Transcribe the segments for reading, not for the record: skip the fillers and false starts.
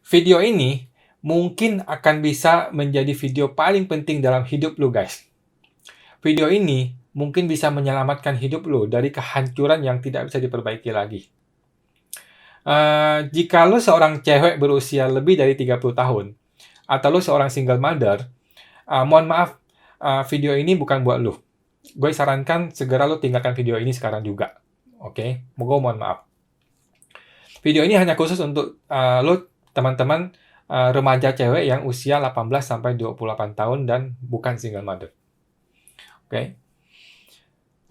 Video ini mungkin akan bisa menjadi video paling penting dalam hidup lu, guys. Video ini mungkin bisa menyelamatkan hidup lu dari kehancuran yang tidak bisa diperbaiki lagi. Jika lu seorang cewek berusia lebih dari 30 tahun, atau lu seorang single mother, mohon maaf, video ini bukan buat lu. Gue sarankan segera lu tinggalkan video ini sekarang juga. Oke? Gue mohon maaf. Video ini hanya khusus untuk lu, teman-teman, remaja cewek yang usia 18 sampai 28 tahun dan bukan single mother. Oke?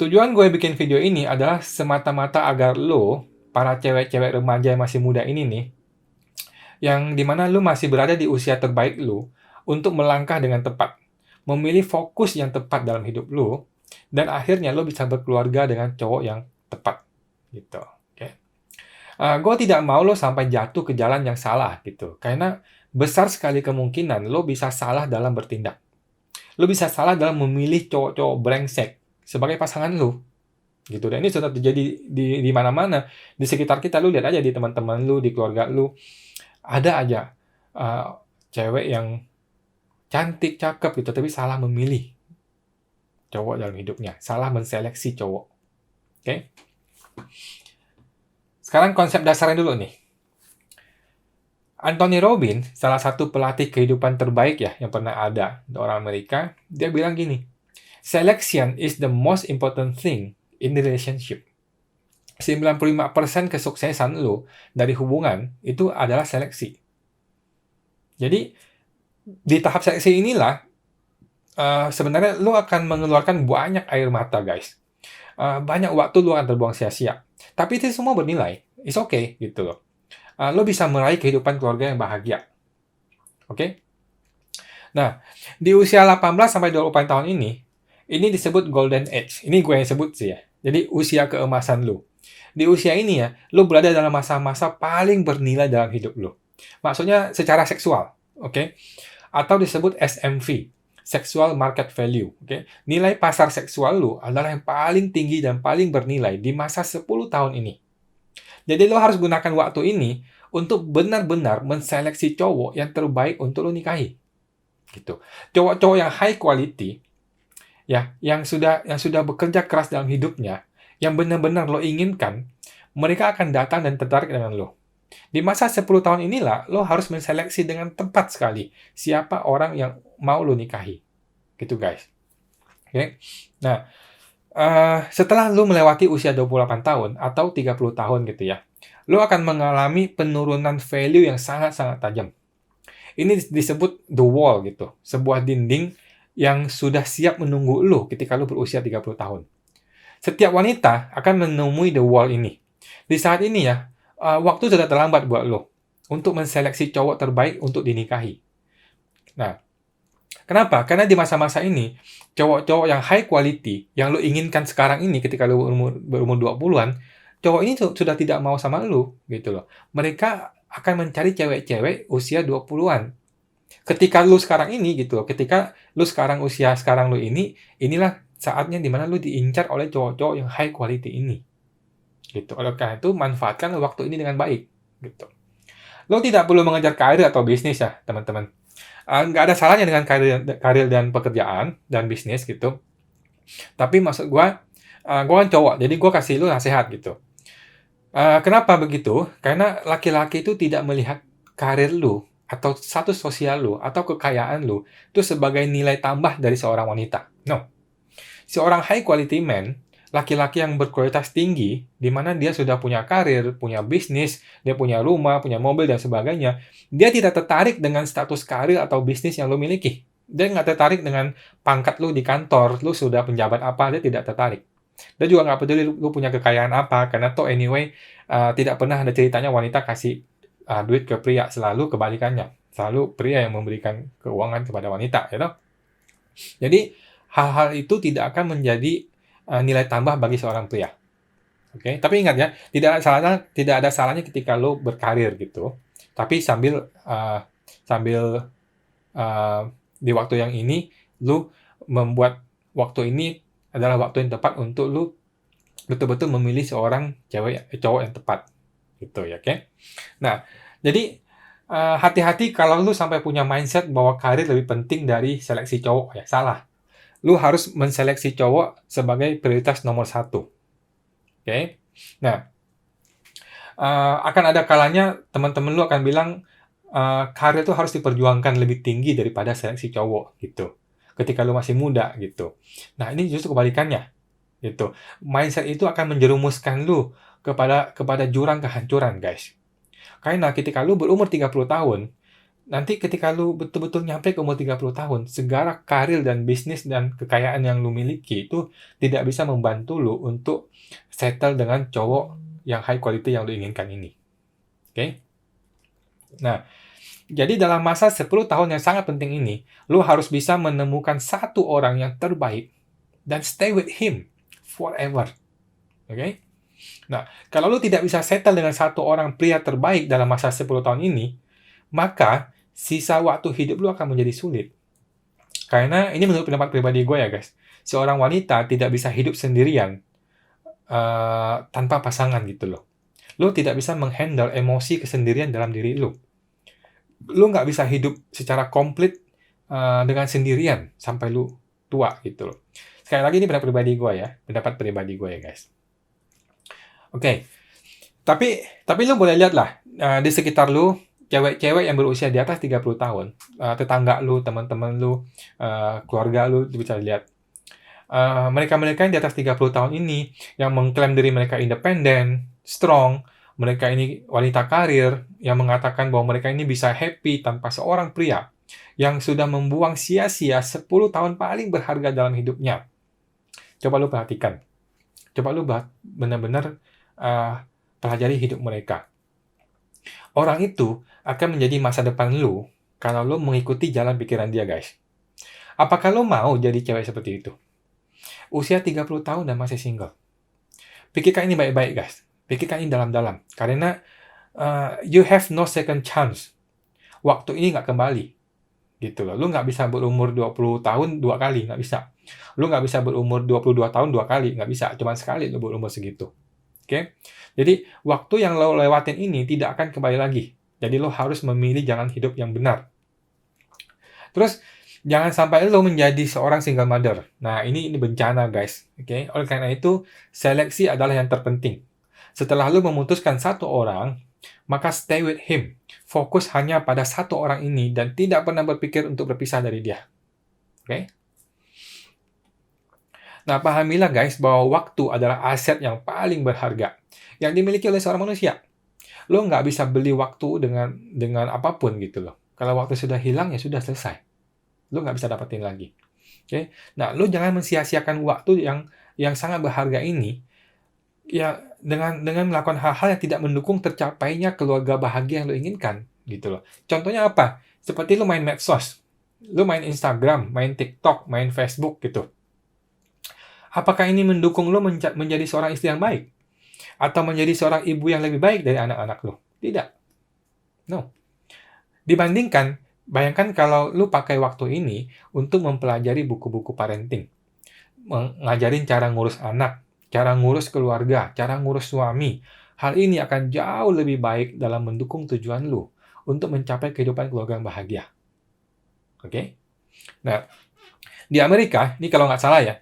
Tujuan gue bikin video ini adalah semata-mata agar lo, para cewek-cewek remaja yang masih muda ini nih, yang dimana lo masih berada di usia terbaik lo, untuk melangkah dengan tepat, memilih fokus yang tepat dalam hidup lo, dan akhirnya lo bisa berkeluarga dengan cowok yang tepat, gitu. Oke. Gue tidak mau lo sampai jatuh ke jalan yang salah, gitu, karena besar sekali kemungkinan lo bisa salah dalam bertindak. Lo bisa salah dalam memilih cowok-cowok brengsek sebagai pasangan lo, gitu. Dan ini sudah terjadi di mana-mana di sekitar kita. Lu lihat aja di teman-teman lu, di keluarga lu, ada aja cewek yang cantik, cakep gitu, tapi salah memilih cowok dalam hidupnya, salah menseleksi cowok. Oke? Sekarang konsep dasarnya dulu nih. Anthony Robbins, salah satu pelatih kehidupan terbaik ya yang pernah ada, orang Amerika, dia bilang gini, "Selection is the most important thing in the relationship." 95% kesuksesan lo dari hubungan itu adalah seleksi. Jadi, di tahap seleksi inilah, sebenarnya lo akan mengeluarkan banyak air mata, guys. Banyak waktu lo akan terbuang sia-sia. Tapi itu semua bernilai. It's okay, gitu loh. Lo bisa meraih kehidupan keluarga yang bahagia. Oke? Nah, di usia 18 sampai 24 tahun ini disebut golden age. Ini gue yang sebut sih ya. Jadi, usia keemasan lo. Di usia ini ya, lo berada dalam masa-masa paling bernilai dalam hidup lo. Maksudnya secara seksual, oke? Atau disebut SMV, Sexual Market Value, oke? Nilai pasar seksual lo adalah yang paling tinggi dan paling bernilai di masa 10 tahun ini. Jadi lo harus gunakan waktu ini untuk benar-benar menseleksi cowok yang terbaik untuk lo nikahi. Gitu. Cowok-cowok yang high quality, ya, yang sudah bekerja keras dalam hidupnya, yang benar-benar lo inginkan, mereka akan datang dan tertarik dengan lo. Di masa 10 tahun inilah, lo harus menseleksi dengan tepat sekali siapa orang yang mau lo nikahi. Gitu, guys. Oke? Nah, setelah lo melewati usia 28 tahun atau 30 tahun gitu ya, lo akan mengalami penurunan value yang sangat-sangat tajam. Ini disebut the wall gitu, sebuah dinding yang sudah siap menunggu lo ketika lo berusia 30 tahun. Setiap wanita akan menemui the wall ini. Di saat ini ya, waktu sudah terlambat buat lo untuk menseleksi cowok terbaik untuk dinikahi. Nah, kenapa? Karena di masa-masa ini, cowok-cowok yang high quality, yang lo inginkan sekarang ini ketika lo berumur 20-an, cowok ini sudah tidak mau sama lo, gitu loh. Mereka akan mencari cewek-cewek usia 20-an. Ketika lu sekarang ini gitu loh, ketika lu sekarang usia sekarang lu ini, inilah saatnya dimana lu diincar oleh cowok-cowok yang high quality ini. Gitu. Oleh karena itu, manfaatkan waktu ini dengan baik. Gitu. Lo tidak perlu mengejar karir atau bisnis ya, teman-teman. Nggak ada salahnya dengan karir dan pekerjaan dan bisnis gitu. Tapi maksud gue kan cowok, jadi gue kasih lu nasihat gitu. Kenapa begitu? Karena laki-laki itu tidak melihat karir lu atau status sosial lu atau kekayaan lu itu sebagai nilai tambah dari seorang wanita. No. Seorang high quality man, laki-laki yang berkualitas tinggi, di mana dia sudah punya karir, punya bisnis, dia punya rumah, punya mobil, dan sebagainya, dia tidak tertarik dengan status karir atau bisnis yang lu miliki. Dia nggak tertarik dengan pangkat lu di kantor, lu sudah penjabat apa, dia tidak tertarik. Dia juga nggak peduli lu punya kekayaan apa, karena toh anyway, tidak pernah ada ceritanya wanita kasih duit ke pria, selalu kebalikannya. Selalu pria yang memberikan keuangan kepada wanita, ya toh? Jadi, hal-hal itu tidak akan menjadi nilai tambah bagi seorang pria. Oke, tapi ingat ya, tidak ada salahnya ketika lo berkarir gitu. Tapi sambil di waktu yang ini, lo membuat waktu ini adalah waktu yang tepat untuk lo betul-betul memilih seorang cowok yang tepat, gitu ya, oke? Nah, jadi hati-hati kalau lu sampai punya mindset bahwa karir lebih penting dari seleksi cowok ya, salah. Lu harus menseleksi cowok sebagai prioritas nomor 1. Oke? Nah, akan ada kalanya teman-teman lu akan bilang, karir itu harus diperjuangkan lebih tinggi daripada seleksi cowok, gitu. Ketika lu masih muda, gitu. Nah, ini justru kebalikannya, gitu. Mindset itu akan menjerumuskan lu kepada jurang kehancuran, guys. Karena ketika lu berumur 30 tahun, nanti ketika lu betul-betul nyampe ke umur 30 tahun, segala karir dan bisnis dan kekayaan yang lu miliki itu tidak bisa membantu lu untuk settle dengan cowok yang high quality yang lu inginkan ini. Oke? Nah, jadi dalam masa 10 tahun yang sangat penting ini, lu harus bisa menemukan satu orang yang terbaik dan stay with him forever. Oke? Nah, kalau lu tidak bisa settle dengan satu orang pria terbaik dalam masa 10 tahun ini, maka sisa waktu hidup lu akan menjadi sulit. Karena ini menurut pendapat pribadi gue ya guys, seorang wanita tidak bisa hidup sendirian tanpa pasangan gitu loh. Lu tidak bisa menghandle emosi kesendirian dalam diri lu. Lu nggak bisa hidup secara komplit dengan sendirian sampai lu tua gitu loh. Sekali lagi ini pendapat pribadi gue ya guys. Oke. Tapi lu boleh lihat lah di sekitar lu cewek-cewek yang berusia di atas 30 tahun, tetangga lu, teman-teman lu, keluarga lu bisa lihat. Mereka-mereka yang di atas 30 tahun ini yang mengklaim diri mereka independen, strong, mereka ini wanita karir yang mengatakan bahwa mereka ini bisa happy tanpa seorang pria yang sudah membuang sia-sia 10 tahun paling berharga dalam hidupnya. Coba lu perhatikan. Coba lu benar-benar pelajari hidup mereka. Orang itu akan menjadi masa depan lu kalau lu mengikuti jalan pikiran dia, guys. Apakah lu mau jadi cewek seperti itu? Usia 30 tahun dan masih single. Pikirkan ini baik-baik, guys. Pikirkan ini dalam-dalam. Karena you have no second chance. Waktu ini nggak kembali. Gitu loh. Lu nggak bisa berumur 20 tahun 2 kali, nggak bisa. Lu nggak bisa berumur 22 tahun 2 kali, nggak bisa. Cuma sekali lu berumur segitu. Oke? Jadi, waktu yang lo lewatin ini tidak akan kembali lagi. Jadi, lo harus memilih jalan hidup yang benar. Terus, jangan sampai lo menjadi seorang single mother. Nah, ini bencana, guys. Oke? Oleh karena itu, seleksi adalah yang terpenting. Setelah lo memutuskan satu orang, maka stay with him. Fokus hanya pada satu orang ini dan tidak pernah berpikir untuk berpisah dari dia. Oke? Nah, pahamilah guys bahwa waktu adalah aset yang paling berharga yang dimiliki oleh seorang manusia. Lo nggak bisa beli waktu dengan apapun gitu loh. Kalau waktu sudah hilang, ya sudah selesai. Lo nggak bisa dapetin lagi. Oke? Nah, lo jangan mensia-siakan waktu yang sangat berharga ini ya dengan melakukan hal-hal yang tidak mendukung tercapainya keluarga bahagia yang lo inginkan gitu loh. Contohnya apa? Seperti lo main medsos, lo main Instagram, main TikTok, main Facebook gitu. Apakah ini mendukung lo menjadi seorang istri yang baik? Atau menjadi seorang ibu yang lebih baik dari anak-anak lo? Tidak. No. Dibandingkan, bayangkan kalau lo pakai waktu ini untuk mempelajari buku-buku parenting. Ngajarin cara ngurus anak, cara ngurus keluarga, cara ngurus suami. Hal ini akan jauh lebih baik dalam mendukung tujuan lo untuk mencapai kehidupan keluarga yang bahagia. Oke? Nah, di Amerika, ini kalau nggak salah ya,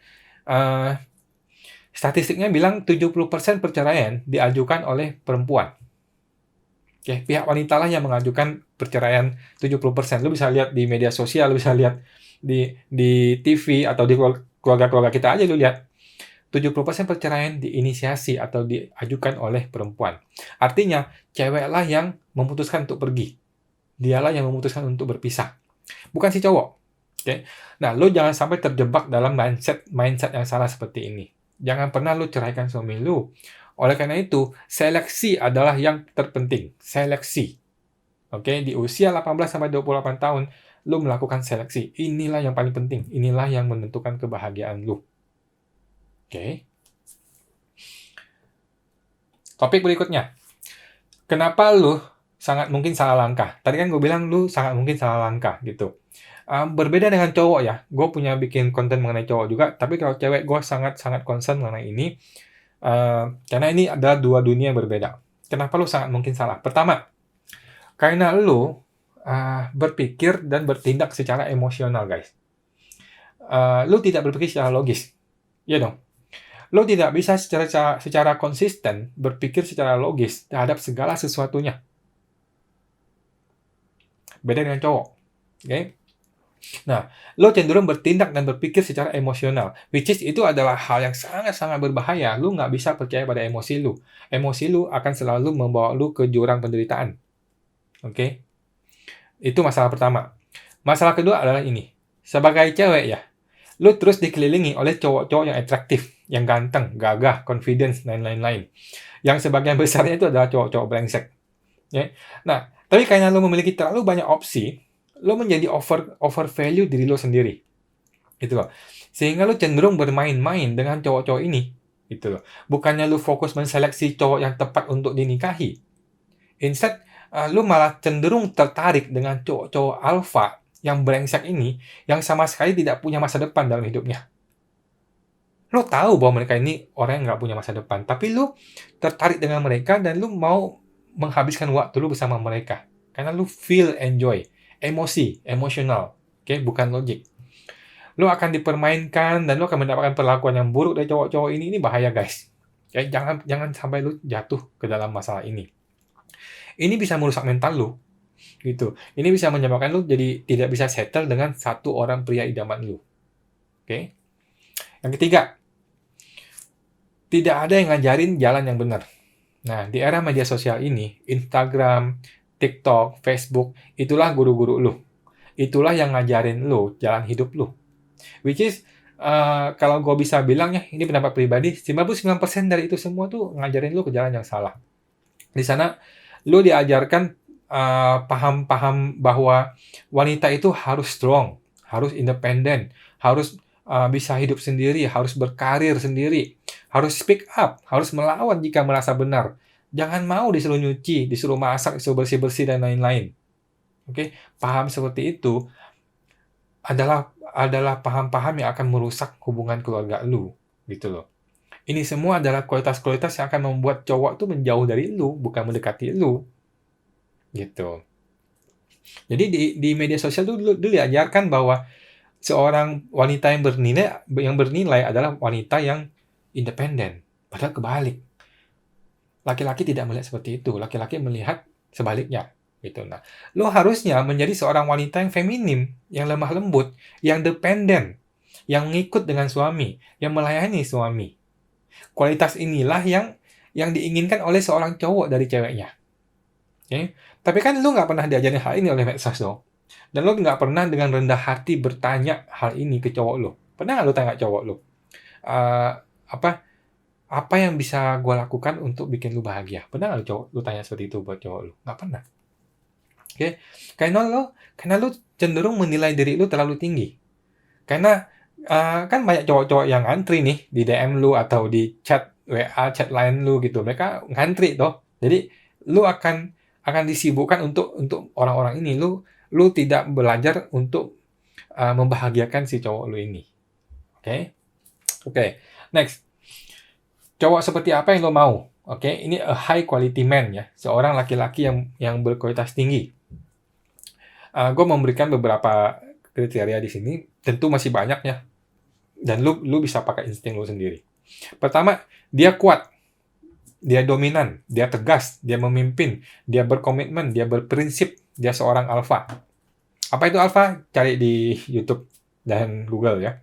statistiknya bilang 70% perceraian diajukan oleh perempuan. Oke, pihak wanita lah yang mengajukan perceraian 70%. Lu bisa lihat di media sosial, lu bisa lihat di TV atau di keluarga-keluarga kita aja lu lihat. 70% perceraian diinisiasi atau diajukan oleh perempuan. Artinya, ceweklah yang memutuskan untuk pergi. Dialah yang memutuskan untuk berpisah. Bukan si cowok. Oke. Nah, lo jangan sampai terjebak dalam mindset yang salah seperti ini. Jangan pernah lo ceraikan suami lo. Oleh karena itu, seleksi adalah yang terpenting. Seleksi. Oke, di usia 18 sampai 28 tahun, lo melakukan seleksi. Inilah yang paling penting. Inilah yang menentukan kebahagiaan lo. Oke. Topik berikutnya. Kenapa lo sangat mungkin salah langkah? Tadi kan gue bilang lo sangat mungkin salah langkah gitu. Berbeda dengan cowok ya, gue punya bikin konten mengenai cowok juga, tapi kalau cewek gue sangat-sangat concern mengenai ini, karena ini adalah dua dunia yang berbeda. Kenapa lu sangat mungkin salah? Pertama, Karena lu berpikir dan bertindak secara emosional, guys. Lu tidak berpikir secara logis. Ya dong? Lu tidak bisa secara konsisten berpikir secara logis terhadap segala sesuatunya. Beda dengan cowok. Oke? Nah, lo cenderung bertindak dan berpikir secara emosional, which is itu adalah hal yang sangat-sangat berbahaya. Lu nggak bisa percaya pada emosi lu. Emosi lu akan selalu membawa lu ke jurang penderitaan. Oke? Itu masalah pertama. Masalah kedua adalah ini. Sebagai cewek ya, lu terus dikelilingi oleh cowok-cowok yang atraktif, yang ganteng, gagah, confidence, dan lain-lain. Yang sebagian besarnya itu adalah cowok-cowok brengsek. Ya. Nah, tapi karena lo memiliki terlalu banyak opsi, lo menjadi over value diri lo sendiri. Gitu loh. Sehingga lo cenderung bermain-main dengan cowok-cowok ini. Gitu loh. Bukannya lo fokus menseleksi cowok yang tepat untuk dinikahi. Instead, lo malah cenderung tertarik dengan cowok-cowok alpha yang brengsek ini, yang sama sekali tidak punya masa depan dalam hidupnya. Lo tahu bahwa mereka ini orang yang nggak punya masa depan, tapi lo tertarik dengan mereka dan lo mau menghabiskan waktu lu bersama mereka. Karena lu feel enjoy. Emosi, emosional. Oke, bukan logik. Lu akan dipermainkan dan lu akan mendapatkan perlakuan yang buruk dari cowok-cowok ini. Ini bahaya, guys. Ya, jangan sampai lu jatuh ke dalam masalah ini. Ini bisa merusak mental lu. Gitu. Ini bisa menyebabkan lu jadi tidak bisa settle dengan satu orang pria idaman lu. Oke. Yang ketiga, tidak ada yang ngajarin jalan yang benar. Nah, di era media sosial ini, Instagram, TikTok, Facebook, itulah guru-guru lu. Itulah yang ngajarin lu jalan hidup lu. Which is, kalau gue bisa bilang ya, ini pendapat pribadi, 99% dari itu semua tuh ngajarin lu ke jalan yang salah. Di sana, lu diajarkan paham-paham bahwa wanita itu harus strong, harus independen, harus bisa hidup sendiri, harus berkarir sendiri, harus speak up, harus melawan jika merasa benar. Jangan mau disuruh nyuci, disuruh masak, disuruh bersih-bersih, dan lain-lain. Oke, paham seperti itu adalah paham-paham yang akan merusak hubungan keluarga lu, gitu loh. Ini semua adalah kualitas-kualitas yang akan membuat cowok tuh menjauh dari lu, bukan mendekati lu, gitu. Jadi di media sosial tuh dulu diajarkan bahwa seorang wanita yang bernilai adalah wanita yang independen. Padahal kebalik. Laki-laki tidak melihat seperti itu. Laki-laki melihat sebaliknya. Gitu. Nah, lo harusnya menjadi seorang wanita yang feminim, yang lemah lembut, yang dependen, yang ngikut dengan suami, yang melayani suami. Kualitas inilah yang diinginkan oleh seorang cowok dari ceweknya. Okay? Tapi kan lo nggak pernah diajarin hal ini oleh medsos dong. Dan lo nggak pernah dengan rendah hati bertanya hal ini ke cowok lo. Pernah nggak lo tanya cowok lo? Apa yang bisa gue lakukan untuk bikin lu bahagia? Pernah nggak lu tanya seperti itu buat cowok lu? Nggak pernah. Oke? Karena lu cenderung menilai diri lu terlalu tinggi. Karena kan banyak cowok-cowok yang ngantri nih di DM lu atau di chat WA, chat lain lu gitu. Mereka ngantri toh. Jadi lu akan disibukkan untuk orang-orang ini. Lu tidak belajar untuk membahagiakan si cowok lu ini. Oke. Next. Cowok seperti apa yang lo mau? Oke, ini a high quality man ya, seorang laki-laki yang berkualitas tinggi. Gue memberikan beberapa kriteria di sini, tentu masih banyak ya, dan lu bisa pakai insting lu sendiri. Pertama, dia kuat, dia dominan, dia tegas, dia memimpin, dia berkomitmen, dia berprinsip, dia seorang alpha. Apa itu alpha? Cari di YouTube dan Google ya.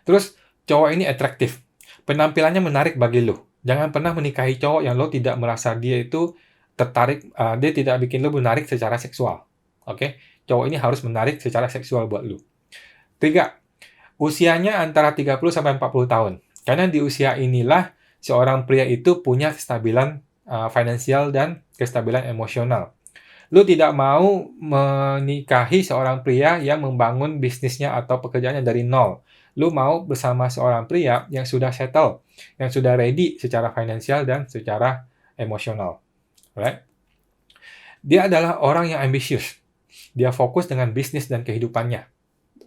Terus, cowok ini atraktif. Penampilannya menarik bagi lo. Jangan pernah menikahi cowok yang lo tidak merasa dia itu tertarik, dia tidak bikin lo menarik secara seksual. Oke? Cowok ini harus menarik secara seksual buat lo. 3. Usianya antara 30 sampai 40 tahun. Karena di usia inilah seorang pria itu punya kestabilan finansial dan kestabilan emosional. Lo tidak mau menikahi seorang pria yang membangun bisnisnya atau pekerjaannya dari nol. Lu mau bersama seorang pria yang sudah settle, yang sudah ready secara finansial dan secara emosional. Right? Dia adalah orang yang ambisius. Dia fokus dengan bisnis dan kehidupannya.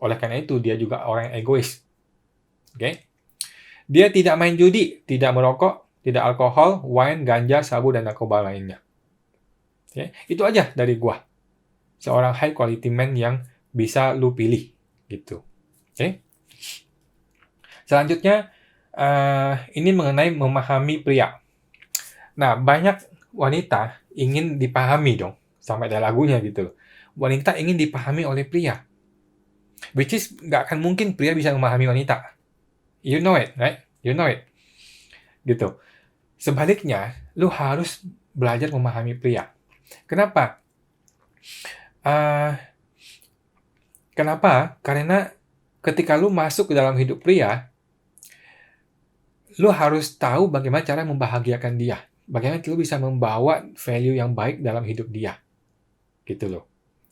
Oleh karena itu, dia juga orang yang egois. Okay? Dia tidak main judi, tidak merokok, tidak alkohol, wine, ganja, sabu, dan narkoba lainnya. Okay? Itu aja dari gua. Seorang high quality man yang bisa lu pilih gitu. Oke. Okay? Selanjutnya ini mengenai memahami pria. Nah, banyak wanita ingin dipahami dong, sampai ada lagunya gitu. Wanita ingin dipahami oleh pria. Which is nggak akan mungkin pria bisa memahami wanita. You know it, right? You know it. Gitu. Sebaliknya, lu harus belajar memahami pria. Kenapa? Kenapa? Karena ketika lu masuk ke dalam hidup pria, lu harus tahu bagaimana cara membahagiakan dia. Bagaimana lu bisa membawa value yang baik dalam hidup dia. Gitu loh.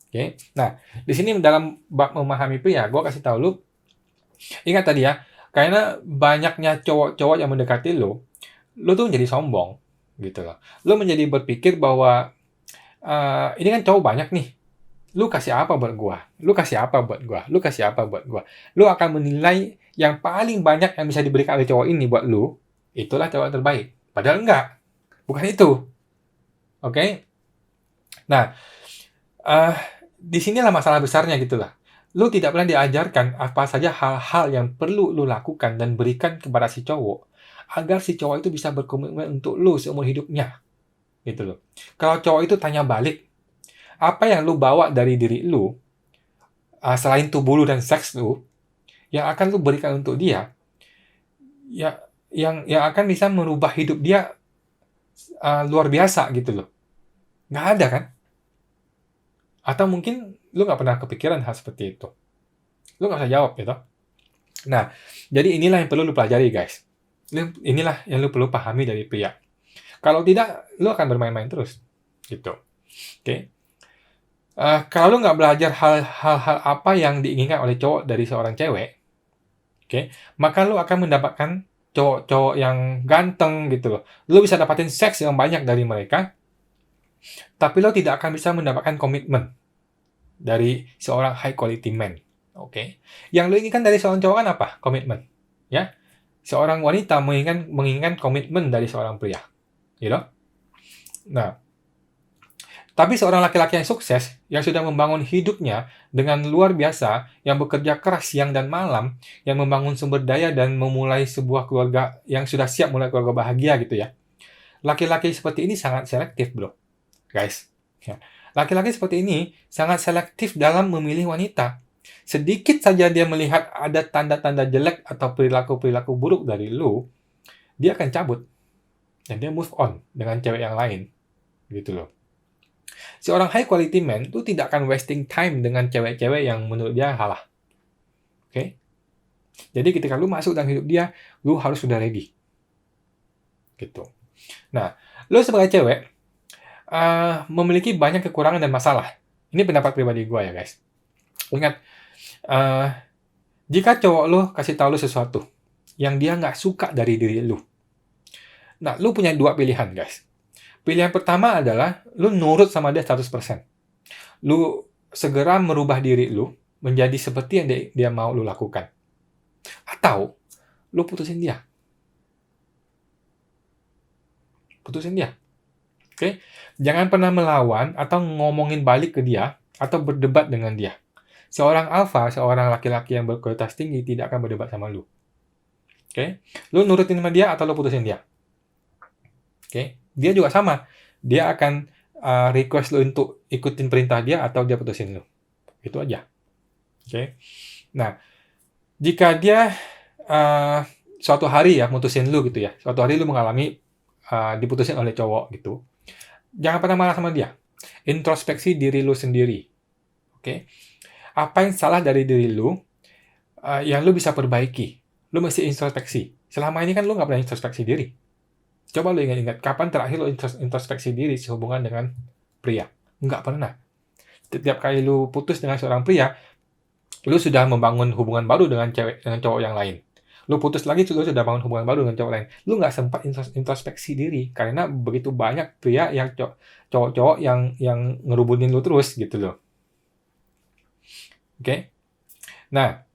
Oke. Nah, di sini dalam bab memahami pria, gue kasih tahu lu, ingat tadi ya, karena banyaknya cowok-cowok yang mendekati lu tuh menjadi sombong, gitu loh. Lu menjadi berpikir bahwa, ini kan cowok banyak nih, lu kasih apa buat gua? Lu kasih apa buat gua? Lu kasih apa buat gua? Lu akan menilai yang paling banyak yang bisa diberikan oleh cowok ini buat lu, itulah cowok terbaik. Padahal enggak. Bukan itu. Oke? Okay? Nah, di sinilah masalah besarnya gitu lah. Lu tidak pernah diajarkan apa saja hal-hal yang perlu lu lakukan dan berikan kepada si cowok agar si cowok itu bisa berkomitmen untuk lu seumur hidupnya. Gitu loh. Kalau cowok itu tanya balik, apa yang lu bawa dari diri lu, selain tubuh lu dan seks lu, yang akan lu berikan untuk dia, ya, yang akan bisa merubah hidup dia luar biasa gitu loh. Nggak ada kan? Atau mungkin lu nggak pernah kepikiran hal seperti itu. Lu nggak usah jawab gitu. Nah, jadi inilah yang perlu lu pelajari guys. Inilah yang lu perlu pahami dari pria. Kalau tidak, lu akan bermain-main terus. Gitu. Oke. Okay? Kalau lu nggak belajar hal-hal apa yang diinginkan oleh cowok dari seorang cewek, okay, maka lu akan mendapatkan cowok-cowok yang ganteng gitu loh. Lu bisa dapatin seks yang banyak dari mereka, tapi lu tidak akan bisa mendapatkan komitmen dari seorang high quality man. Oke. Okay? Yang lu inginkan dari seorang cowok kan apa? Komitmen. Ya. Seorang wanita menginginkan komitmen dari seorang pria. You know? Nah, tapi seorang laki-laki yang sukses, yang sudah membangun hidupnya dengan luar biasa, yang bekerja keras siang dan malam, yang membangun sumber daya dan memulai sebuah keluarga yang sudah siap mulai keluarga bahagia gitu ya. Laki-laki seperti ini sangat selektif, bro. Guys. Ya. Laki-laki seperti ini sangat selektif dalam memilih wanita. Sedikit saja dia melihat ada tanda-tanda jelek atau perilaku-perilaku buruk dari lu, dia akan cabut. Dan dia move on dengan cewek yang lain. Gitu loh. Seorang high quality man itu tidak akan wasting time dengan cewek-cewek yang menurut dia halah. Oke? Okay? Jadi ketika lu masuk dalam hidup dia, lu harus sudah ready. Gitu. Nah, lu sebagai cewek memiliki banyak kekurangan dan masalah. Ini pendapat pribadi gue ya guys. Ingat, jika cowok lu kasih tahu lu sesuatu yang dia nggak suka dari diri lu, nah lu punya dua pilihan guys. Pilihan pertama adalah lu nurut sama dia 100%. Lu segera merubah diri lu menjadi seperti yang dia mau lu lakukan. Atau lu putusin dia. Putusin dia. Oke? Okay? Jangan pernah melawan atau ngomongin balik ke dia atau berdebat dengan dia. Seorang alpha, seorang laki-laki yang berkualitas tinggi tidak akan berdebat sama lu. Oke? Okay? Lu nurutin sama dia atau lu putusin dia. Oke? Okay? Dia juga sama. Dia akan request lu untuk ikutin perintah dia atau dia putusin lu. Itu aja. Oke? Okay? Nah, jika dia suatu hari ya mutusin lu gitu ya. Suatu hari lu mengalami diputusin oleh cowok gitu. Jangan pernah marah sama dia. Introspeksi diri lu sendiri. Oke? Okay? Apa yang salah dari diri lu yang lu bisa perbaiki. Lu mesti introspeksi. Selama ini kan lu nggak pernah introspeksi diri. Coba lu ingat-ingat, kapan terakhir lu introspeksi diri sehubungan dengan pria? Nggak pernah. Setiap kali lu putus dengan seorang pria, lu sudah membangun hubungan baru dengan cowok yang lain. Lu putus lagi, lu sudah bangun hubungan baru dengan cowok lain. Lu nggak sempat introspeksi diri, karena begitu banyak pria yang cowok-cowok yang ngerubunin lu terus, gitu loh. Oke? Okay? Nah,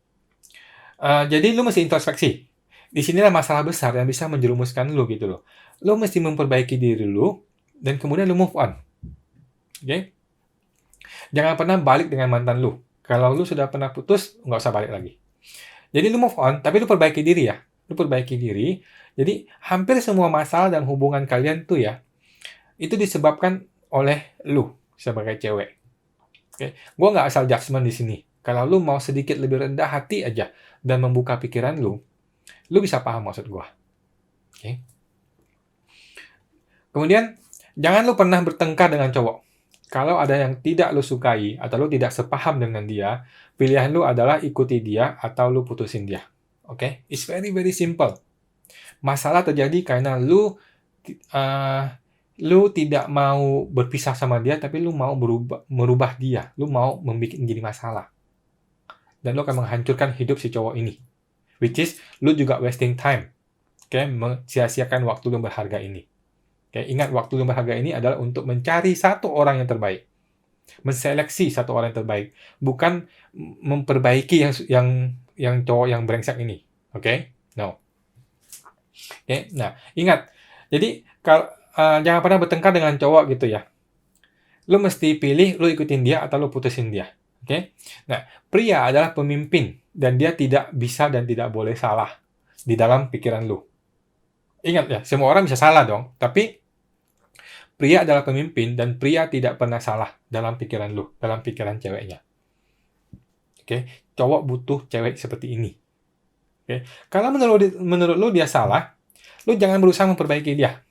jadi lu mesti introspeksi. Di sinilah masalah besar yang bisa menjerumuskan lu gitu loh. Lu mesti memperbaiki diri lu, dan kemudian lu move on. Oke? Jangan pernah balik dengan mantan lu. Kalau lu sudah pernah putus, nggak usah balik lagi. Jadi lu move on, tapi lu perbaiki diri ya. Lu perbaiki diri. Jadi hampir semua masalah dan hubungan kalian tuh ya, itu disebabkan oleh lu sebagai cewek. Oke, gua nggak asal judgement di sini. Kalau lu mau sedikit lebih rendah hati aja dan membuka pikiran lu bisa paham maksud gua. Oke. Kemudian jangan lu pernah bertengkar dengan cowok. Kalau ada yang tidak lu sukai atau lu tidak sepaham dengan dia, pilihan lu adalah ikuti dia atau lu putusin dia. Oke? It's very very simple. Masalah terjadi karena lu tidak mau berpisah sama dia, tapi lu mau merubah dia. Lu mau membuat jadi masalah. Dan lu akan menghancurkan hidup si cowok ini. Which is, lu juga wasting time. Oke? Sia-siakan waktu lu berharga ini. Oke? Ingat, waktu lu berharga ini adalah untuk mencari satu orang yang terbaik. Menseleksi satu orang yang terbaik. Bukan memperbaiki yang cowok yang brengsek ini. Oke? No. Oke? Nah, ingat. Jadi, jangan pernah bertengkar dengan cowok gitu ya. Lu mesti pilih, lu ikutin dia atau lu putusin dia. Oke? Nah, pria adalah pemimpin dan dia tidak bisa dan tidak boleh salah di dalam pikiran lu. Ingat ya, semua orang bisa salah dong, tapi pria adalah pemimpin dan pria tidak pernah salah dalam pikiran lu, dalam pikiran ceweknya. Oke? Cowok butuh cewek seperti ini. Oke? Kalau menurut lu dia salah, lu jangan berusaha memperbaiki dia.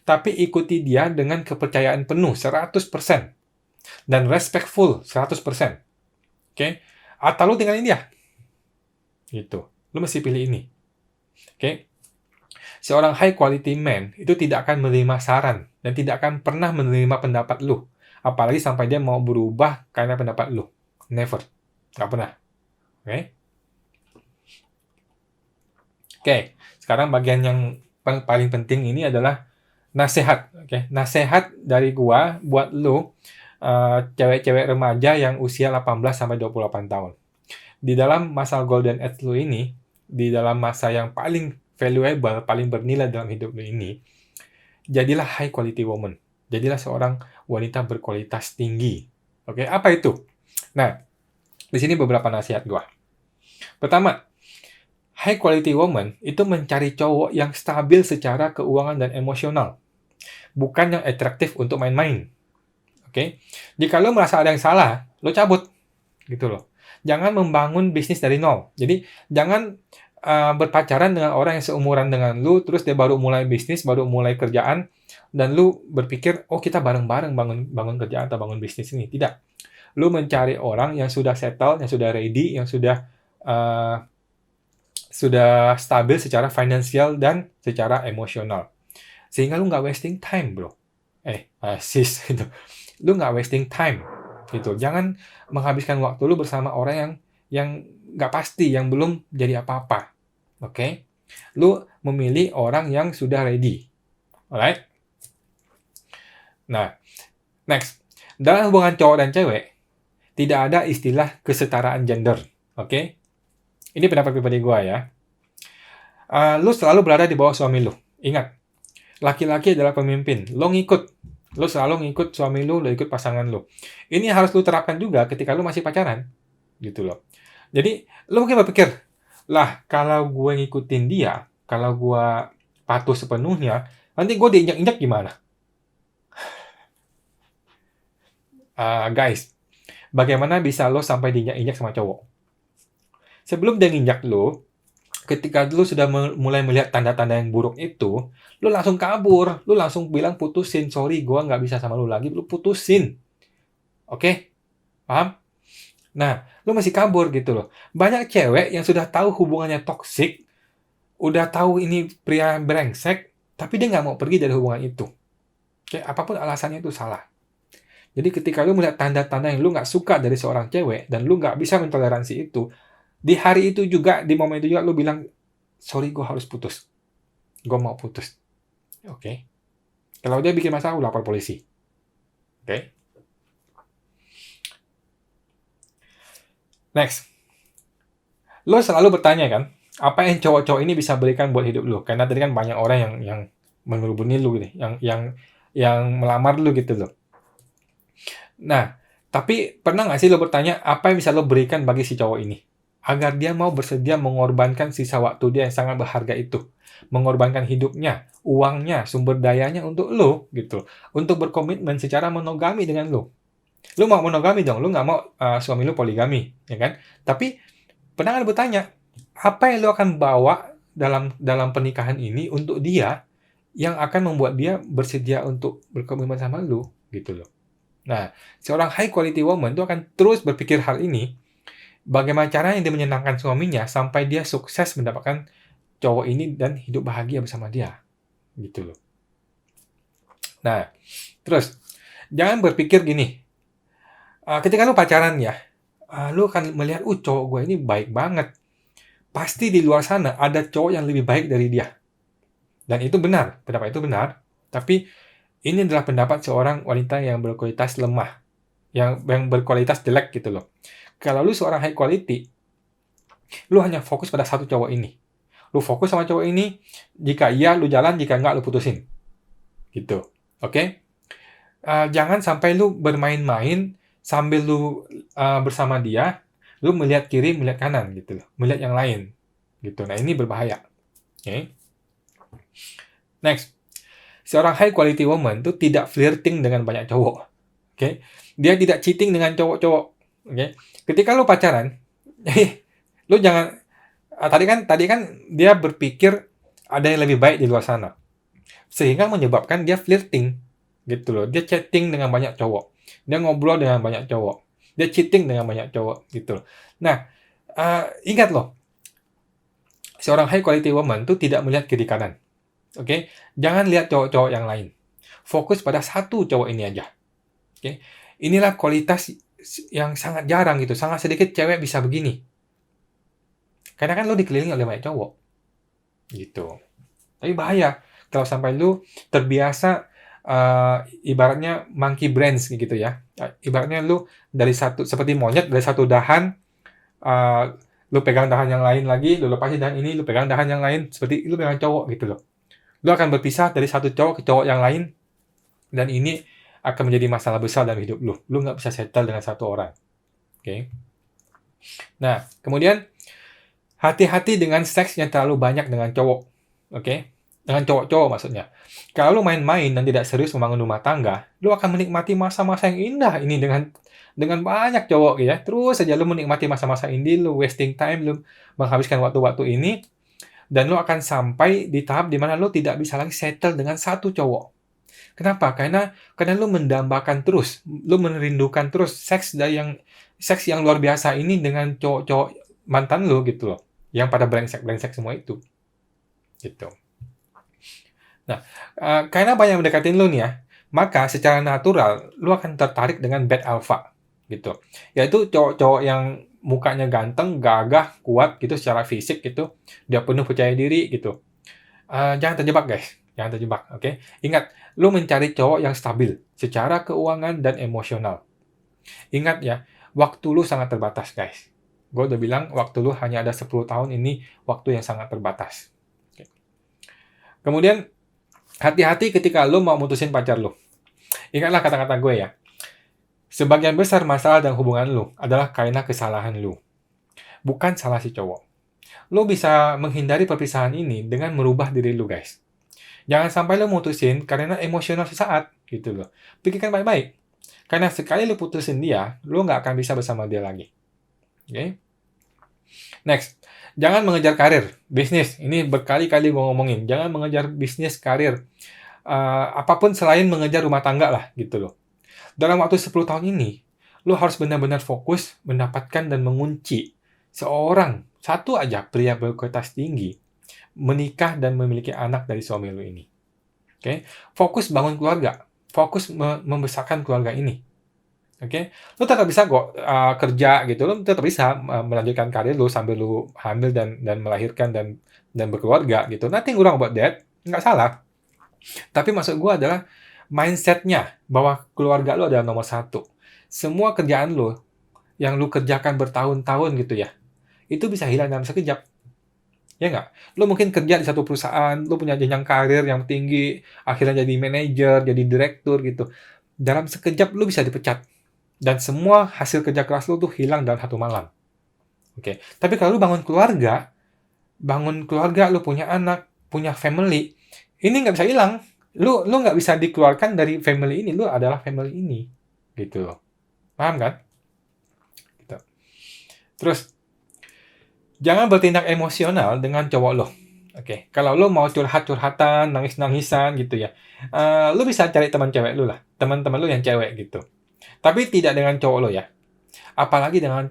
Tapi ikuti dia dengan kepercayaan penuh 100% dan respectful 100%. Oke? Atau lu tinggalin dia. Gitu. Lu mesti pilih ini. Oke? Seorang high quality man itu tidak akan menerima saran dan tidak akan pernah menerima pendapat lu. Apalagi sampai dia mau berubah karena pendapat lu. Never. Nggak pernah. Oke? Oke. Sekarang bagian yang paling penting ini adalah nasihat. Oke? Nasihat dari gua buat lu, cewek-cewek remaja yang usia 18 sampai 28 tahun. Di dalam masa golden age lu ini, di dalam masa yang paling valuable, paling bernilai dalam hidup lu ini, jadilah high quality woman. Jadilah seorang wanita berkualitas tinggi. Oke, apa itu? Nah, di sini beberapa nasihat gua. Pertama, high quality woman itu mencari cowok yang stabil secara keuangan dan emosional. Bukan yang atraktif untuk main-main. Oke? Jika lo merasa ada yang salah, lo cabut. Gitu loh. Jangan membangun bisnis dari nol. Jadi, jangan berpacaran dengan orang yang seumuran dengan lu, terus dia baru mulai bisnis, baru mulai kerjaan, dan lu berpikir, oh kita bareng-bareng bangun kerjaan atau bangun bisnis ini. Tidak. Lu mencari orang yang sudah settle, yang sudah ready, yang sudah stabil secara finansial dan secara emosional. Sehingga lu nggak wasting time, bro. Sis, gitu. Lu nggak wasting time. Gitu. Jangan menghabiskan waktu lu bersama orang yang nggak pasti, yang belum jadi apa-apa. Oke? Lu memilih orang yang sudah ready. Alright? Nah, next. Dalam hubungan cowok dan cewek, tidak ada istilah kesetaraan gender. Oke? Ini pendapat pribadi gue ya. Lu selalu berada di bawah suami lu. Ingat, laki-laki adalah pemimpin. Lu selalu ngikut suami lu ikut pasangan lu. Ini harus lu terapkan juga ketika lu masih pacaran. Gitu loh. Jadi, lu mungkin berpikir, lah, kalau gue ngikutin dia, kalau gue patuh sepenuhnya, nanti gue diinjak-injak gimana? Guys, bagaimana bisa lo sampai diinjak-injak sama cowok? Sebelum dia nginjak lo, ketika lo sudah mulai melihat tanda-tanda yang buruk itu, lo langsung kabur, lo langsung bilang putusin, sorry gue nggak bisa sama lo lagi, lo putusin. Oke? Paham? Nah, lo masih kabur gitu loh. Banyak cewek yang sudah tahu hubungannya toksik, udah tahu ini pria brengsek, tapi dia nggak mau pergi dari hubungan itu. Oke? Apapun alasannya itu salah. Jadi ketika lu melihat tanda-tanda yang lu nggak suka dari seorang cewek, dan lu nggak bisa mentoleransi itu, di hari itu juga, di momen itu juga lu bilang, sorry gue harus putus. Gue mau putus. Oke? Kalau dia bikin masalah, lu lapor polisi. Oke? Next. Lu selalu bertanya kan, apa yang cowok-cowok ini bisa berikan buat hidup lu? Karena tadi kan banyak orang yang mengerubuni lu gitu, yang melamar lu gitu loh. Nah, tapi pernah nggak sih lo bertanya, apa yang bisa lo berikan bagi si cowok ini? Agar dia mau bersedia mengorbankan sisa waktu dia yang sangat berharga itu. Mengorbankan hidupnya, uangnya, sumber dayanya untuk lo, gitu. Untuk berkomitmen secara monogami dengan lo. Lo mau monogami dong, lo nggak mau suami lo poligami, ya kan? Tapi pernah nggak lo bertanya, apa yang lo akan bawa dalam pernikahan ini untuk dia yang akan membuat dia bersedia untuk berkomitmen sama lo, gitu loh. Nah, seorang high quality woman itu akan terus berpikir hal ini, bagaimana caranya dia menyenangkan suaminya sampai dia sukses mendapatkan cowok ini dan hidup bahagia bersama dia, gitu loh. Nah, terus jangan berpikir gini, ketika lu pacaran ya, lu akan melihat, cowok gue ini baik banget. Pasti di luar sana ada cowok yang lebih baik dari dia. Dan itu benar, pendapat itu benar. Tapi ini adalah pendapat seorang wanita yang berkualitas lemah, yang berkualitas jelek gitu loh. Kalau lu seorang high quality, lu hanya fokus pada satu cowok ini. Lu fokus sama cowok ini, jika iya lu jalan, jika enggak lu putusin. Gitu. Oke? Jangan sampai lu bermain-main sambil lu bersama dia, lu melihat kiri, melihat kanan gitu loh. Melihat yang lain. Gitu. Nah, ini berbahaya. Oke? Next. Seorang high quality woman itu tidak flirting dengan banyak cowok. Oke? Dia tidak cheating dengan cowok-cowok. Oke? Ketika lu pacaran, lu jangan tadi kan dia berpikir ada yang lebih baik di luar sana. Sehingga menyebabkan dia flirting gitu loh. Dia chatting dengan banyak cowok. Dia ngobrol dengan banyak cowok. Dia cheating dengan banyak cowok gitu loh. Nah, ingat loh. Seorang high quality woman itu tidak melihat kiri kanan. Oke? Jangan lihat cowok-cowok yang lain. Fokus pada satu cowok ini aja. Oke? Inilah kualitas yang sangat jarang gitu. Sangat sedikit cewek bisa begini. Karena kan lo dikelilingi oleh banyak cowok. Gitu. Tapi bahaya kalau sampai lu terbiasa ibaratnya monkey brains gitu ya. Ibaratnya lu seperti monyet dari satu dahan, lu pegang dahan yang lain lagi, lu lepasin dahan ini, lu pegang dahan yang lain, seperti lu pegang cowok gitu loh. Lu akan berpisah dari satu cowok ke cowok yang lain, dan ini akan menjadi masalah besar dalam hidup lu. Lu nggak bisa settle dengan satu orang. Oke? Nah, kemudian hati-hati dengan seks yang terlalu banyak dengan cowok. Oke? Dengan cowok-cowok maksudnya. Kalau lu main-main dan tidak serius membangun rumah tangga, lu akan menikmati masa-masa yang indah ini dengan banyak cowok ya. Terus saja lu menikmati masa-masa ini, lu wasting time, lu menghabiskan waktu-waktu ini, dan lu akan sampai di tahap di mana lu tidak bisa lagi settle dengan satu cowok. Kenapa? Karena lu mendambakan terus, lu merindukan terus seks yang luar biasa ini dengan cowok-cowok mantan lu gitu loh, yang pada brengsek-brengsek semua itu. Gitu. Nah, karena banyak mendekatin lu nih ya, maka secara natural lu akan tertarik dengan bad alpha gitu. Yaitu cowok-cowok yang mukanya ganteng, gagah, kuat gitu secara fisik gitu, dia penuh percaya diri gitu. Jangan terjebak guys, jangan terjebak, oke? Ingat, lu mencari cowok yang stabil secara keuangan dan emosional. Ingat ya, waktu lu sangat terbatas guys. Gue udah bilang waktu lu hanya ada 10 tahun, ini waktu yang sangat terbatas. Oke. Kemudian hati-hati ketika lu mau mutusin pacar lu. Ingatlah kata-kata gue ya. Sebagian besar masalah dalam hubungan lu adalah karena kesalahan lu. Bukan salah si cowok. Lu bisa menghindari perpisahan ini dengan merubah diri lu, guys. Jangan sampai lu mutusin karena emosional sesaat, gitu loh. Pikirkan baik-baik. Karena sekali lu putusin dia, lu nggak akan bisa bersama dia lagi. Oke? Next. Jangan mengejar karir, bisnis. Ini berkali-kali gue ngomongin. Jangan mengejar bisnis, karir. Apapun selain mengejar rumah tangga lah, gitu loh. Dalam waktu 10 tahun ini, lo harus benar-benar fokus mendapatkan dan mengunci satu aja pria berkualitas tinggi, menikah dan memiliki anak dari suami lo ini. Oke? Fokus bangun keluarga. Fokus membesarkan keluarga ini. Oke? Lo tetap bisa kok kerja gitu. Lo tetap bisa melanjutkan karir lo sambil lo hamil dan melahirkan dan berkeluarga gitu. Nothing wrong about that. Nggak salah. Tapi maksud gue adalah mindset-nya bahwa keluarga lo adalah nomor satu. Semua kerjaan lo yang lo kerjakan bertahun-tahun gitu ya, itu bisa hilang dalam sekejap. Ya nggak? Lo mungkin kerja di satu perusahaan, lo punya jenjang karir yang tinggi, akhirnya jadi manajer, jadi direktur gitu. Dalam sekejap lo bisa dipecat. Dan semua hasil kerja keras lu tuh hilang dalam 1 malam. Oke. Tapi kalau lu bangun keluarga, lu punya anak, punya family, ini nggak bisa hilang. Lu nggak bisa dikeluarkan dari family ini. Lu adalah family ini. Gitu loh. Paham kan? Gitu. Terus, jangan bertindak emosional dengan cowok lo. Oke. Kalau lo mau curhat-curhatan, nangis-nangisan gitu ya, lo bisa cari teman cewek lo lah. Teman-teman lo yang cewek gitu. Tapi tidak dengan cowok lo ya. Apalagi dengan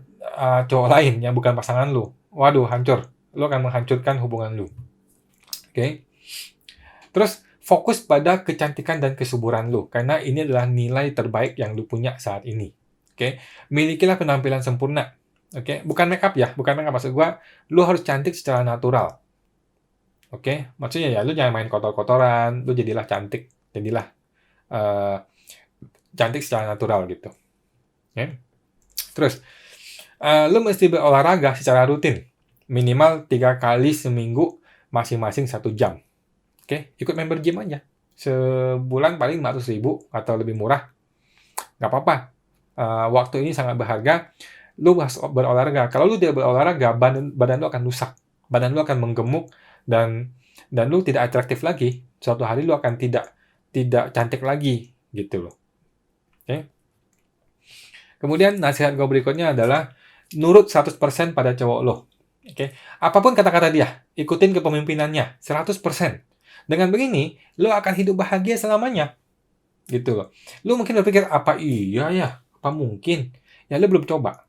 cowok lain yang bukan pasangan lo. Waduh, hancur. Lo akan menghancurkan hubungan lo. Oke. Terus, fokus pada kecantikan dan kesuburan lo. Karena ini adalah nilai terbaik yang lo punya saat ini. Oke. Milikilah penampilan sempurna. Oke. Bukan make up ya. Bukan make up. Maksud gua, lo harus cantik secara natural. Oke. Maksudnya ya, lo jangan main kotor-kotoran. Lo jadilah cantik. Jadilah cantik secara natural gitu. Oke. Terus, lo mesti berolahraga secara rutin. Minimal 3 kali seminggu, masing-masing 1 jam. Oke, ikut member gym aja. Sebulan paling 500.000 atau lebih murah. Nggak apa-apa. Waktu ini sangat berharga. Lu harus berolahraga. Kalau lu tidak berolahraga, badan lu akan rusak. Badan lu akan menggemuk dan lu tidak atraktif lagi. Suatu hari lu akan tidak cantik lagi gitu loh. Oke. Kemudian nasihat gue berikutnya adalah nurut 100% pada cowok lo. Oke. Apapun kata-kata dia, ikutin kepemimpinannya 100%. Dengan begini, lo akan hidup bahagia selamanya. Gitu loh. Lo mungkin berpikir, apa iya ya? Apa mungkin? Ya, lo belum coba.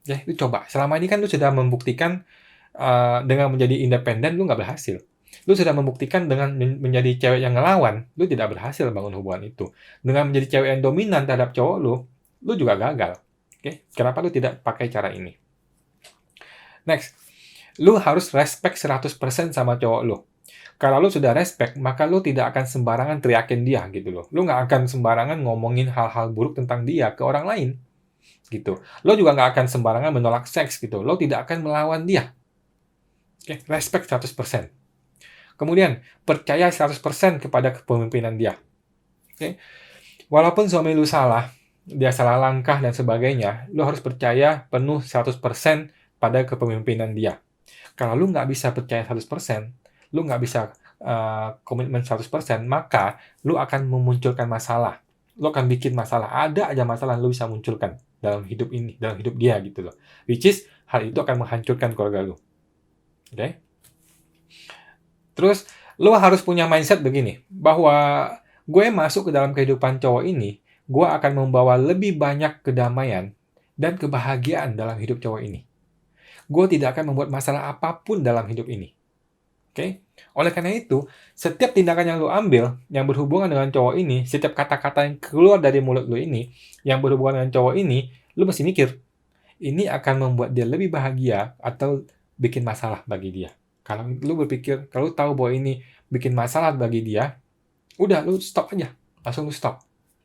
Ya, lo coba. Selama ini kan lo sudah membuktikan dengan menjadi independen, lo nggak berhasil. Lo sudah membuktikan dengan menjadi cewek yang ngelawan, lo tidak berhasil bangun hubungan itu. Dengan menjadi cewek yang dominan terhadap cowok lo juga gagal. Oke? Kenapa lo tidak pakai cara ini? Next. Lo harus respect 100% sama cowok lo. Kalau lo sudah respect, maka lo tidak akan sembarangan teriakin dia gitu loh. Lo nggak akan sembarangan ngomongin hal-hal buruk tentang dia ke orang lain. Gitu. Lo juga nggak akan sembarangan menolak seks gitu. Lo tidak akan melawan dia. Oke, respect 100%. Kemudian, percaya 100% kepada kepemimpinan dia. Oke. Walaupun suami lo salah, dia salah langkah dan sebagainya, lo harus percaya penuh 100% pada kepemimpinan dia. Kalau lo nggak bisa percaya 100%, lu nggak bisa komitmen 100%, maka lu akan memunculkan masalah. Lu akan bikin masalah. Ada aja masalah yang lu bisa munculkan dalam hidup ini, dalam hidup dia gitu loh. Which is, hal itu akan menghancurkan keluarga lu. Oke? Terus, lu harus punya mindset begini, bahwa gue masuk ke dalam kehidupan cowok ini, gue akan membawa lebih banyak kedamaian dan kebahagiaan dalam hidup cowok ini. Gue tidak akan membuat masalah apapun dalam hidup ini. Oke? Oleh karena itu, setiap tindakan yang lu ambil, yang berhubungan dengan cowok ini, setiap kata-kata yang keluar dari mulut lu ini, yang berhubungan dengan cowok ini, lu mesti mikir, ini akan membuat dia lebih bahagia atau bikin masalah bagi dia. Kalau lu berpikir, kalau lu tahu bahwa ini bikin masalah bagi dia, udah, lu stop aja. Langsung lu stop.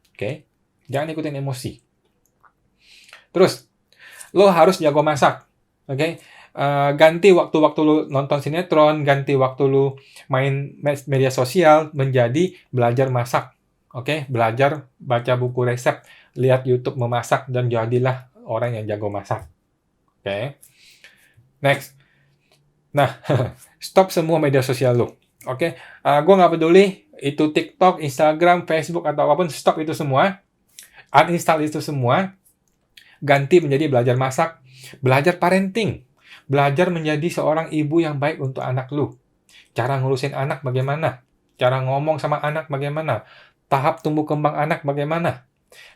Oke? Jangan ikutin emosi. Terus, lu harus jago masak. Oke? Ganti waktu-waktu lu nonton sinetron, ganti waktu lu main media sosial menjadi belajar masak. Oke? Belajar baca buku resep, lihat YouTube memasak, dan jadilah orang yang jago masak. Oke? Next. Nah, stop semua media sosial lu. Oke? Gue nggak peduli, itu TikTok, Instagram, Facebook, atau apapun, stop itu semua. Uninstall itu semua. Ganti menjadi belajar masak, belajar parenting. Belajar menjadi seorang ibu yang baik untuk anak lu. Cara ngurusin anak bagaimana? Cara ngomong sama anak bagaimana? Tahap tumbuh kembang anak bagaimana?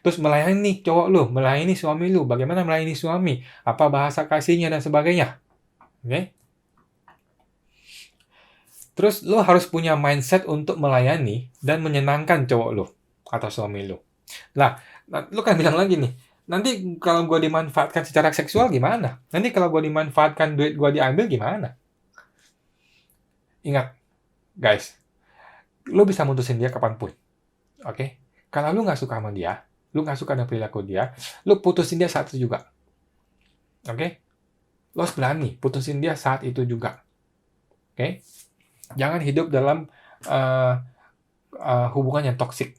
Terus melayani cowok lu, melayani suami lu. Bagaimana melayani suami? Apa bahasa kasihnya dan sebagainya. Oke? Terus lu harus punya mindset untuk melayani dan menyenangkan cowok lu atau suami lu. Lah, lu kan bilang lagi nih, nanti kalau gue dimanfaatkan secara seksual gimana? Nanti kalau gue dimanfaatkan duit gue diambil gimana? Ingat, guys, lu bisa mutusin dia kapanpun. Oke? Kalau lu nggak suka sama dia, lu nggak suka dengan perilaku dia, lu putusin dia saat itu juga. Oke? Lu harus berani putusin dia saat itu juga. Oke? Jangan hidup dalam hubungan yang toksik.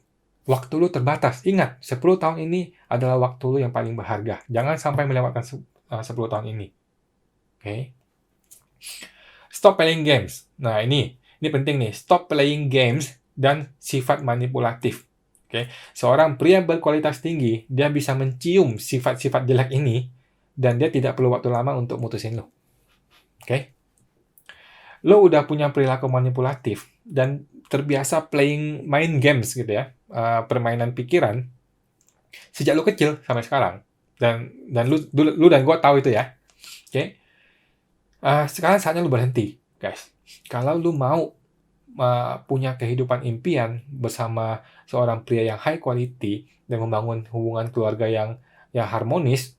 Waktu lu terbatas. Ingat, 10 tahun ini adalah waktu lu yang paling berharga. Jangan sampai melewatkan 10 tahun ini. Oke. Stop playing games. Nah, ini penting nih. Stop playing games dan sifat manipulatif. Oke. Seorang pria berkualitas tinggi, dia bisa mencium sifat-sifat jelek ini dan dia tidak perlu waktu lama untuk mutusin lu. Oke. Lo udah punya perilaku manipulatif dan terbiasa main games gitu ya, permainan pikiran sejak lu kecil sampai sekarang. Dan lu dan gue tahu itu ya. Oke. Sekarang saatnya lu berhenti, guys. Kalau lu mau punya kehidupan impian bersama seorang pria yang high quality dan membangun hubungan keluarga yang harmonis,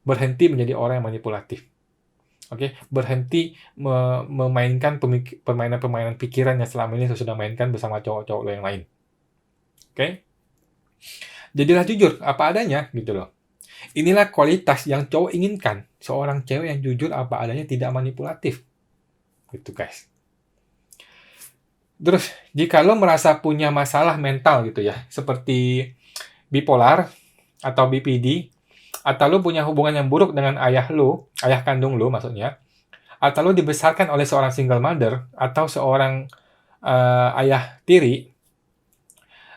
berhenti menjadi orang yang manipulatif. Oke, berhenti memainkan permainan-permainan pikiran yang selama ini sudah mainkan bersama cowok-cowok lo yang lain. Oke? Jadilah jujur, apa adanya, gitu loh. Inilah kualitas yang cowok inginkan. Seorang cewek yang jujur apa adanya, tidak manipulatif. Gitu, guys. Terus, jika lo merasa punya masalah mental gitu ya, seperti bipolar atau BPD, atau lo punya hubungan yang buruk dengan ayah kandung lo maksudnya, atau lo dibesarkan oleh seorang single mother, atau seorang ayah tiri,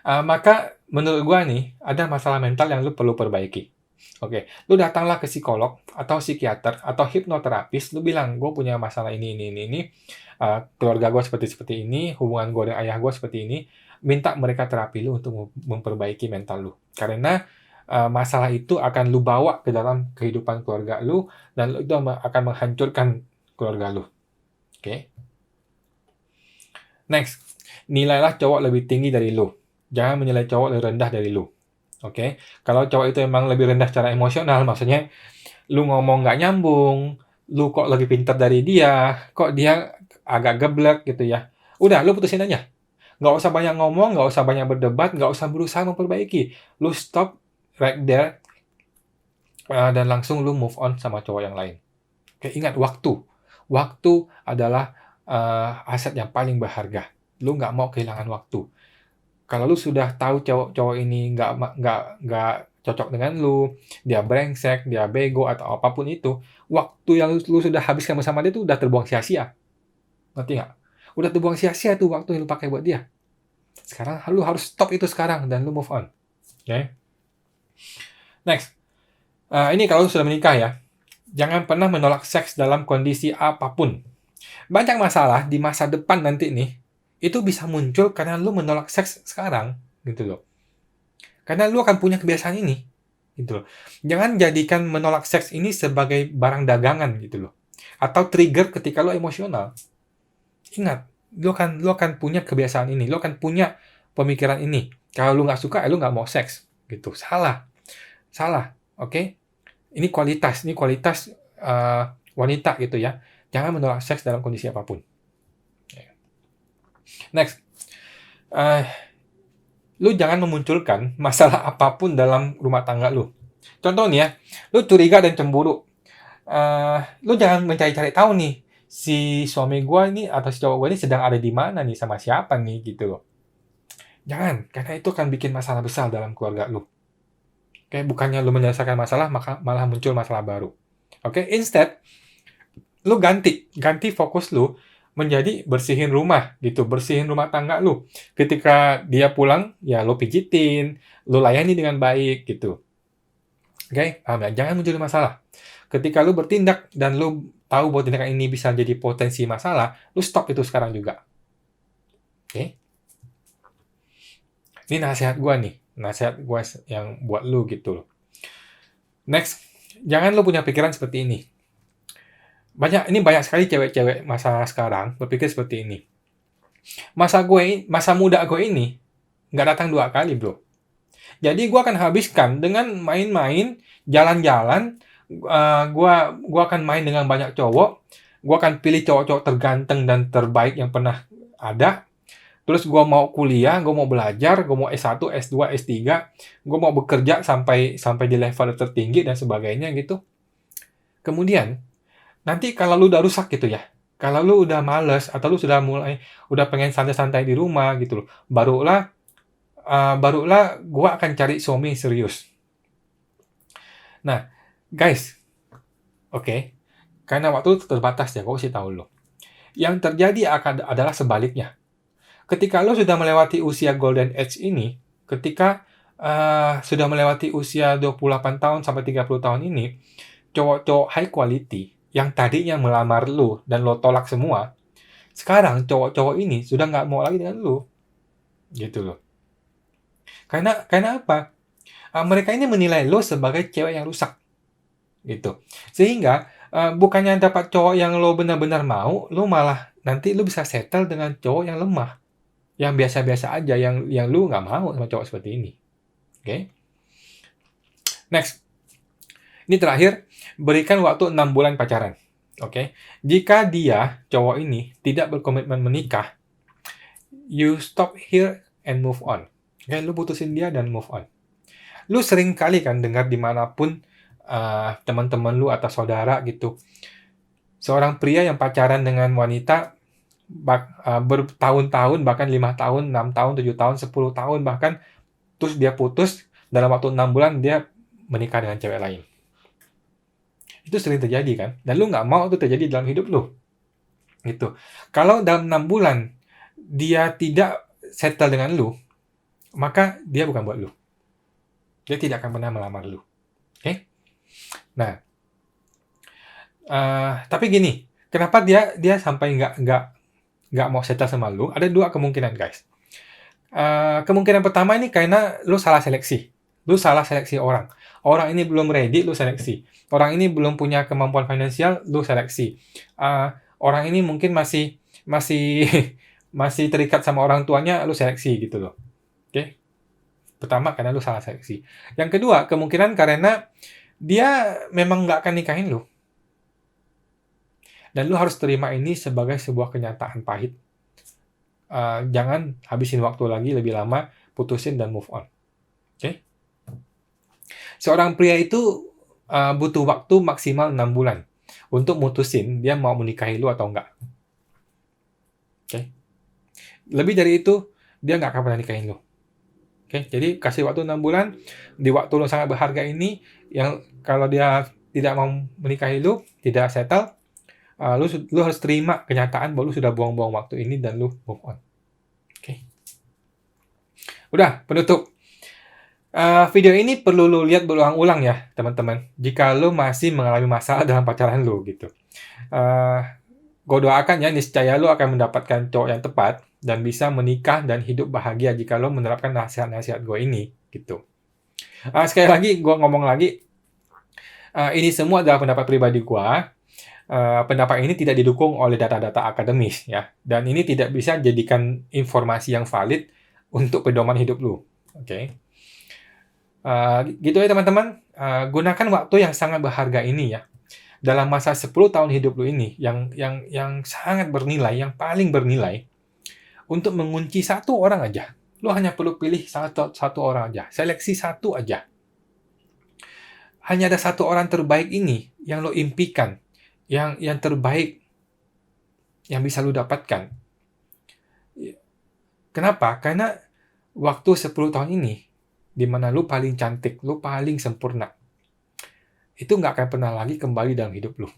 maka menurut gua nih, ada masalah mental yang lo perlu perbaiki. Oke, lo datanglah ke psikolog, atau psikiater, atau hipnoterapis, lo bilang, gue punya masalah ini, keluarga gue seperti ini, hubungan gue dengan ayah gue seperti ini, minta mereka terapi lo untuk memperbaiki mental lo. Karena masalah itu akan lu bawa ke dalam kehidupan keluarga lu, dan itu akan menghancurkan keluarga lu. Oke. Next, nilailah cowok lebih tinggi dari lu. Jangan menilai cowok lebih rendah dari lu. Oke. Kalau cowok itu emang lebih rendah secara emosional, maksudnya lu ngomong nggak nyambung, lu kok lebih pintar dari dia, kok dia agak geblek gitu ya. Udah, lu putusin aja. Nggak usah banyak ngomong, nggak usah banyak berdebat, nggak usah berusaha memperbaiki. Lu stop right there, dan langsung lu move on sama cowok yang lain. Oke, ingat waktu. Waktu adalah aset yang paling berharga. Lu nggak mau kehilangan waktu. Kalau lu sudah tahu cowok ini nggak cocok dengan lu, dia brengsek, dia bego, atau apapun itu, waktu yang lu sudah habiskan bersama dia itu udah terbuang sia-sia. Ngerti nggak? Udah terbuang sia-sia tuh waktu yang lu pakai buat dia. Sekarang lu harus stop itu sekarang dan lu move on. Oke? Next. Ini kalau sudah menikah ya. Jangan pernah menolak seks dalam kondisi apapun. Banyak masalah di masa depan nanti nih, itu bisa muncul karena lu menolak seks sekarang, gitu loh. Karena lu akan punya kebiasaan ini, gitu loh. Jangan jadikan menolak seks ini sebagai barang dagangan, gitu loh. Atau trigger ketika lu emosional. Ingat, lu akan punya kebiasaan ini, lu akan punya pemikiran ini. Kalau lu nggak suka, lu nggak mau seks, gitu. Salah, oke? Ini kualitas wanita gitu ya. Jangan menolak seks dalam kondisi apapun. Next, lu jangan memunculkan masalah apapun dalam rumah tangga lu. Contoh nih ya, lu curiga dan cemburu. Lu jangan mencari-cari tahu nih, si suami gua ini atau si cowok gua ini sedang ada di mana nih, sama siapa nih gitu loh. Jangan, karena itu akan bikin masalah besar dalam keluarga lu. Oke, bukannya lu menyelesaikan masalah, maka malah muncul masalah baru. Oke, instead, lu ganti fokus lu menjadi bersihin rumah gitu, bersihin rumah tangga lu. Ketika dia pulang, ya lu pijitin, lu layani dengan baik gitu. Oke, jangan muncul masalah. Ketika lu bertindak dan lu tahu bahwa tindakan ini bisa jadi potensi masalah, lu stop itu sekarang juga. Oke? Ini nasihat gua nih. Nasihat gue yang buat lu gitu loh. Next, jangan lu punya pikiran seperti ini. Banyak sekali cewek-cewek masa sekarang berpikir seperti ini. Masa muda gue ini nggak datang 2 kali, bro. Jadi gue akan habiskan dengan main-main, jalan-jalan, gue akan main dengan banyak cowok, gue akan pilih cowok-cowok terganteng dan terbaik yang pernah ada. Terus gue mau kuliah, gue mau belajar, gue mau S1, S2, S3, gue mau bekerja sampai di level tertinggi dan sebagainya gitu. Kemudian, nanti kalau lu udah rusak gitu ya, kalau lu udah males, atau lu udah pengen santai-santai di rumah gitu loh, barulah barulah gua akan cari suami serius. Nah, guys, oke, karena waktu terbatas ya, gua kasih tahu lo. Yang terjadi adalah sebaliknya. Ketika lo sudah melewati usia golden age ini, ketika sudah melewati usia 28 tahun sampai 30 tahun ini, cowok-cowok high quality yang tadinya melamar lo dan lo tolak semua, sekarang cowok-cowok ini sudah nggak mau lagi dengan lo. Gitu loh. Karena apa? Mereka ini menilai lo sebagai cewek yang rusak. Gitu. Sehingga bukannya dapat cowok yang lo benar-benar mau, lo malah nanti lo bisa settle dengan cowok yang lemah, yang biasa-biasa aja, yang lo nggak mau sama cowok seperti ini. Oke? Next. Ini terakhir, berikan waktu 6 bulan pacaran. Oke? Jika dia, cowok ini, tidak berkomitmen menikah, you stop here and move on. Oke? Lu putusin dia dan move on. Lu sering kali kan dengar dimanapun teman-teman lu atau saudara gitu, seorang pria yang pacaran dengan wanita bertahun-tahun, bahkan 5 tahun, 6 tahun, 7 tahun, 10 tahun bahkan, terus dia putus, dalam waktu 6 bulan dia menikah dengan cewek lain. Itu sering terjadi kan, dan lu nggak mau itu terjadi dalam hidup lu. Gitu. Kalau dalam 6 bulan dia tidak settle dengan lu, maka dia bukan buat lu. Dia tidak akan pernah melamar lu. Oke? Nah, tapi gini, kenapa dia sampai nggak mau settle sama lu? Ada 2 kemungkinan, guys. Kemungkinan pertama ini karena lu salah seleksi. Lu salah seleksi orang. Orang ini belum ready, lu seleksi. Orang ini belum punya kemampuan finansial, lu seleksi. Orang ini mungkin masih masih terikat sama orang tuanya, lu seleksi gitu loh. Oke? Pertama, karena lu salah seleksi. Yang kedua, kemungkinan karena dia memang nggak akan nikahin lu. Dan lu harus terima ini sebagai sebuah kenyataan pahit. Jangan habisin waktu lagi lebih lama, putusin dan move on. Oke? Seorang pria itu butuh waktu maksimal 6 bulan untuk mutusin dia mau menikahi lu atau enggak. Oke? Lebih dari itu, dia nggak akan pernah nikahin lu. Oke? Jadi kasih waktu 6 bulan, di waktu lu sangat berharga ini, yang kalau dia tidak mau menikahi lu, tidak settle, lu harus terima kenyataan bahwa lu sudah buang-buang waktu ini dan lu move on. Oke? Udah, penutup. Video ini perlu lu lihat berulang-ulang ya, teman-teman. Jika lu masih mengalami masalah dalam pacaran lu gitu. Gue doakan ya, niscaya lu akan mendapatkan cowok yang tepat dan bisa menikah dan hidup bahagia jika lu menerapkan nasihat-nasihat gue ini gitu. Sekali lagi, gue ngomong lagi, ini semua adalah pendapat pribadi gue. Pendapat ini tidak didukung oleh data-data akademis ya, dan ini tidak bisa jadikan informasi yang valid untuk pedoman hidup lu. Oke? Gitu ya teman-teman. Gunakan waktu yang sangat berharga ini ya, dalam masa 10 tahun hidup lu ini yang sangat bernilai, yang paling bernilai, untuk mengunci satu orang aja. Lu hanya perlu pilih satu orang aja, seleksi satu aja. Hanya ada satu orang terbaik ini yang lu impikan, yang terbaik yang bisa lu dapatkan. Kenapa? Karena waktu 10 tahun ini, di mana lu paling cantik, lu paling sempurna, itu nggak akan pernah lagi kembali dalam hidup lu.